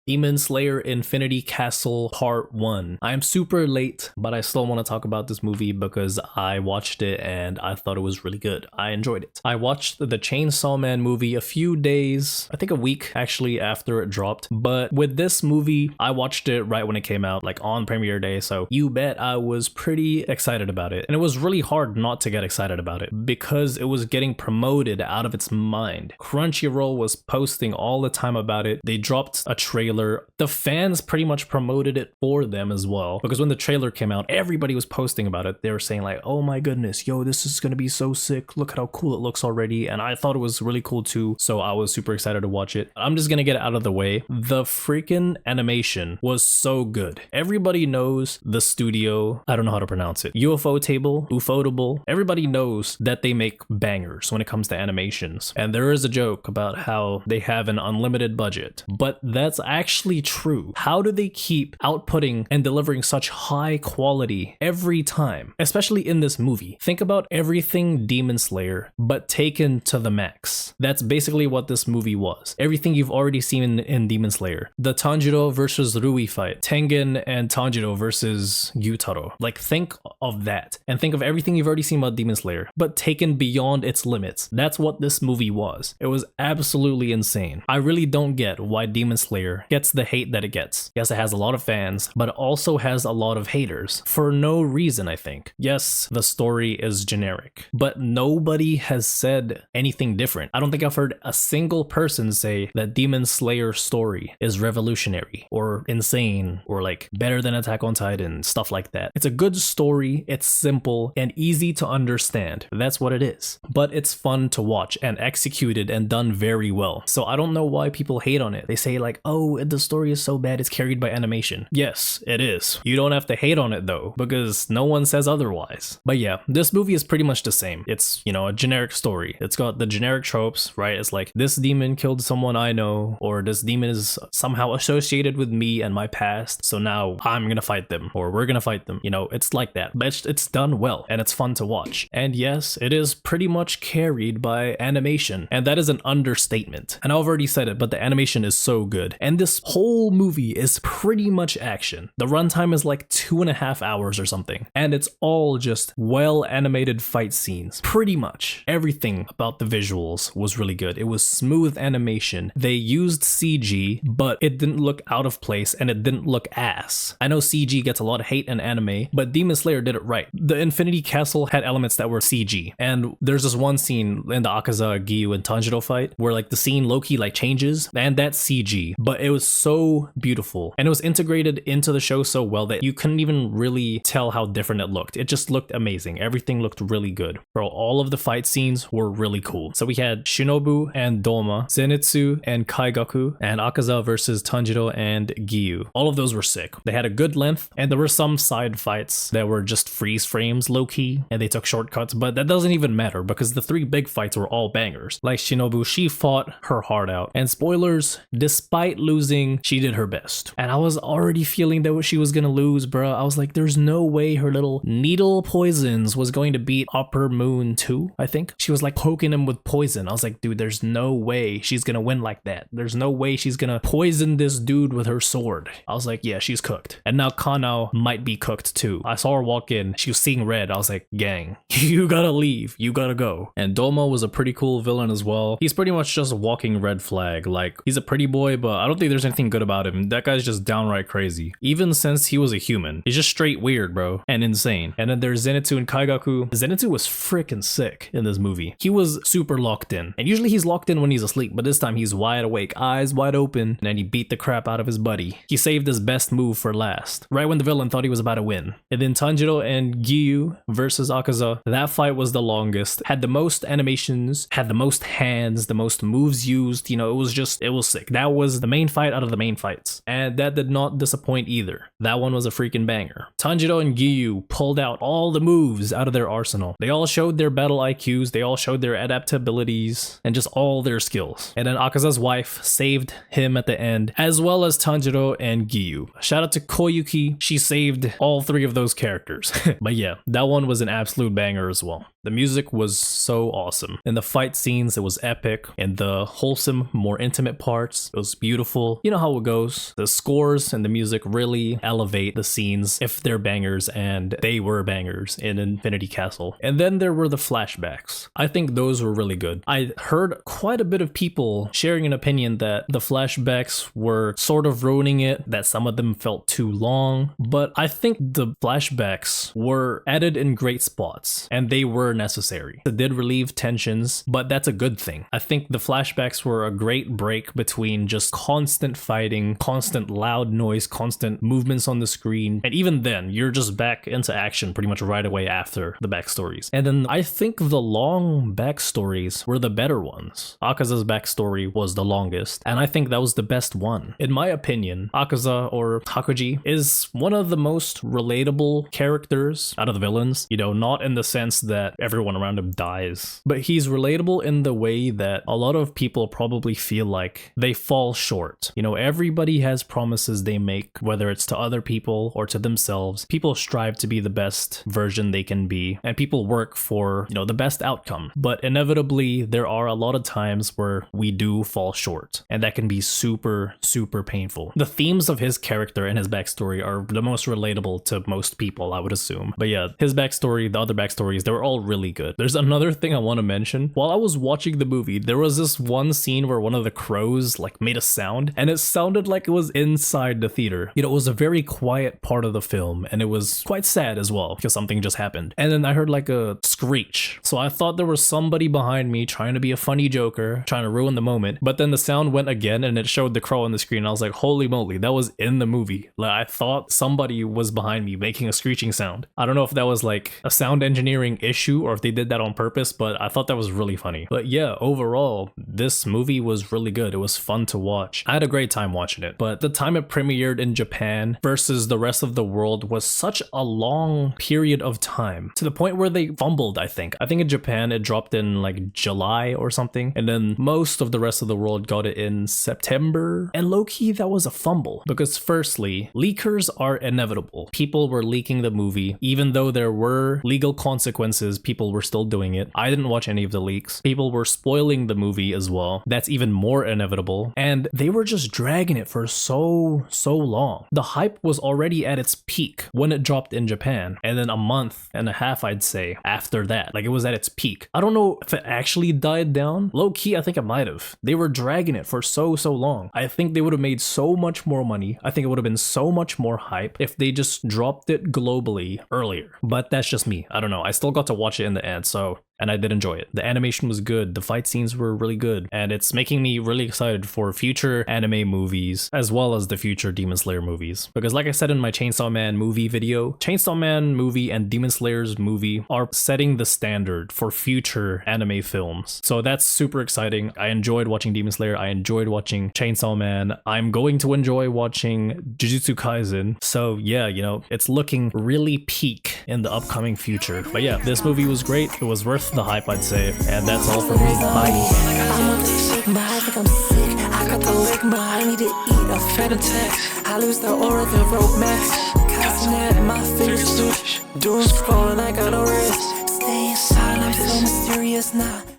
Demon Slayer Infinity Castle Part 1. I'm super late, but I still want to talk about this movie because I watched it and I thought it was really good. I enjoyed it. I watched the Chainsaw Man movie a few days, I think a week actually after it dropped, but with this movie, I watched it right when it came out, like on premiere day, so you bet I was pretty excited about it. And it was really hard not to get excited about it because it was getting promoted out of its mind. Crunchyroll was posting all the time about it. They dropped a trailer. The fans pretty much promoted it for them as well, because when the trailer came out, everybody was posting about it. They were saying like, oh my goodness, yo, this is gonna be so sick. Look at how cool it looks already. And I thought it was really cool too, so I was super excited to watch it. I'm just gonna get it out of the way. The freaking animation was so good. Everybody knows the studio, I don't know how to pronounce it, ufotable. Everybody knows that they make bangers when it comes to animations. And there is a joke about how they have an unlimited budget, but that's actually true. How do they keep outputting and delivering such high quality every time, especially in this movie? Think about everything Demon Slayer, but taken to the max. That's basically what this movie was. Everything you've already seen in Demon Slayer. The Tanjiro versus Rui fight. Tengen and Tanjiro versus Gyutaro. Like, think of that. And think of everything you've already seen about Demon Slayer, but taken beyond its limits. That's what this movie was. It was absolutely insane. I really don't get why Demon Slayer gets the hate that it gets. Yes, it has a lot of fans, but it also has a lot of haters. For no reason, I think. Yes, the story is generic, but nobody has said anything different. I don't think I've heard a single person say that Demon Slayer's story is revolutionary or insane or like better than Attack on Titan, stuff like that. It's a good story, it's simple and easy to understand. That's what it is. But it's fun to watch and executed and done very well. So I don't know why people hate on it. They say like, oh, the story is so bad it's carried by animation. Yes, it is. You don't have to hate on it though, because no one says otherwise. But yeah, this movie is pretty much the same. It's, you know, a generic story. It's got the generic tropes, right? It's like, this demon killed someone I know, or this demon is somehow associated with me and my past, so now I'm gonna fight them, or we're gonna fight them. You know, it's like that. But it's done well, and it's fun to watch. And yes, it is pretty much carried by animation, and that is an understatement. And I've already said it, but the animation is so good. And this whole movie is pretty much action. The runtime is like 2.5 hours or something, and it's all just well animated fight scenes. Pretty much everything about the visuals was really good. It was smooth animation. They used CG, but it didn't look out of place and it didn't look ass. I know CG gets a lot of hate in anime, but Demon Slayer did it right. The Infinity Castle had elements that were CG, and there's this one scene in the Akaza, Giyu, and Tanjiro fight where like the scene low-key like changes, and that's CG, but it was so beautiful and it was integrated into the show so well that you couldn't even really tell how different it looked. It just looked amazing. Everything looked really good. Bro, all of the fight scenes were really cool. So we had Shinobu and Doma, Zenitsu and Kaigaku, and Akaza versus Tanjiro and Giyu. All of those were sick. They had a good length, and there were some side fights that were just freeze frames low-key, and they took shortcuts, but that doesn't even matter because the three big fights were all bangers. Like Shinobu, she fought her heart out. And spoilers, despite losing, she did her best. And I was already feeling that she was gonna lose, bro. I was like, there's no way her little needle poisons was going to beat Upper Moon 2, I think. She was like poking him with poison. I was like, dude, there's no way she's gonna win like that. There's no way she's gonna poison this dude with her sword. I was like, yeah, she's cooked. And now Kanao might be cooked too. I saw her walk in, she was seeing red. I was like, gang, you gotta leave, you gotta go. And Doma was a pretty cool villain as well. He's pretty much just a walking red flag. Like, he's a pretty boy, but I don't think there's anything good about him. That guy's just downright crazy. Even since he was a human, he's just straight weird, bro, and insane. And then there's Zenitsu and Kaigaku. Zenitsu was freaking sick in this movie. He was super locked in, and usually he's locked in when he's asleep, but this time he's wide awake, eyes wide open, and then he beat the crap out of his buddy. He saved his best move for last, right when the villain thought he was about to win. And then Tanjiro and Giyu versus Akaza. That fight was the longest, had the most animations, had the most hands, the most moves used. You know, it was sick. That was the main fight out of the main fights, and that did not disappoint either. That one was a freaking banger. Tanjiro and Giyu pulled out all the moves out of their arsenal. They all showed their battle IQs, they all showed their adaptabilities, and just all their skills. And then Akaza's wife saved him at the end, as well as Tanjiro and Giyu. Shout out to Koyuki, she saved all three of those characters. But yeah, that one was an absolute banger as well. The music was so awesome. In the fight scenes, it was epic. In the wholesome, more intimate parts, it was beautiful. well, you know how it goes. The scores and the music really elevate the scenes if they're bangers, and they were bangers in Infinity Castle. And then there were the flashbacks. I think those were really good. I heard quite a bit of people sharing an opinion that the flashbacks were sort of ruining it, that some of them felt too long, but I think the flashbacks were added in great spots and they were necessary. It did relieve tensions, but that's a good thing. I think the flashbacks were a great break between just constant fighting, constant loud noise, constant movements on the screen, and even then, you're just back into action pretty much right away after the backstories. And then I think the long backstories were the better ones. Akaza's backstory was the longest, and I think that was the best one. In my opinion, Akaza, or Hakuji, is one of the most relatable characters out of the villains. You know, not in the sense that everyone around him dies, but he's relatable in the way that a lot of people probably feel like they fall short. You know, everybody has promises they make, whether it's to other people or to themselves. People strive to be the best version they can be, and people work for, you know, the best outcome. But inevitably, there are a lot of times where we do fall short, and that can be super, super painful. The themes of his character and his backstory are the most relatable to most people, I would assume. But yeah, his backstory, the other backstories, they were all really good. There's another thing I want to mention. While I was watching the movie, there was this one scene where one of the crows like made a sound, and it sounded like it was inside the theater. You know, it was a very quiet part of the film, and it was quite sad as well because something just happened. And then I heard like a screech. So I thought there was somebody behind me trying to be a funny joker, trying to ruin the moment. But then the sound went again and it showed the crow on the screen. I was like, holy moly, that was in the movie. Like, I thought somebody was behind me making a screeching sound. I don't know if that was like a sound engineering issue or if they did that on purpose, but I thought that was really funny. But yeah, overall, this movie was really good. It was fun to watch. I had a great time watching it, but the time it premiered in Japan versus the rest of the world was such a long period of time, to the point where they fumbled, I think. I think in Japan it dropped in like July or something, and then most of the rest of the world got it in September. And low-key, that was a fumble, because firstly, leakers are inevitable. People were leaking the movie. Even though there were legal consequences, people were still doing it. I didn't watch any of the leaks. People were spoiling the movie as well. That's even more inevitable. And they were just dragging it for so long. The hype was already at its peak when it dropped in Japan, and then a month and a half, I'd say, after that, like, it was at its peak. I don't know if it actually died down. Low-key, I think it might have. They were dragging it for so long. I think they would have made so much more money. I think it would have been so much more hype if they just dropped it globally earlier. But that's just me. I don't know. I still got to watch it in the end, and I did enjoy it. The animation was good. The fight scenes were really good. And it's making me really excited for future anime movies, as well as the future Demon Slayer movies. Because like I said in my Chainsaw Man movie video, Chainsaw Man movie and Demon Slayer's movie are setting the standard for future anime films. So that's super exciting. I enjoyed watching Demon Slayer. I enjoyed watching Chainsaw Man. I'm going to enjoy watching Jujutsu Kaisen. So yeah, you know, it's looking really peak in the upcoming future. But yeah, this movie was great. It was worth the hype, I'd say. And that's all for me. Bye. I'm on this shit, but I think I'm sick. I got the lick, but I need to eat a phantom text. I lose the aura, the rope max. Casting at my fingers switch. Doom scrolling, I got no rest. Stay inside, I'm so mysterious now.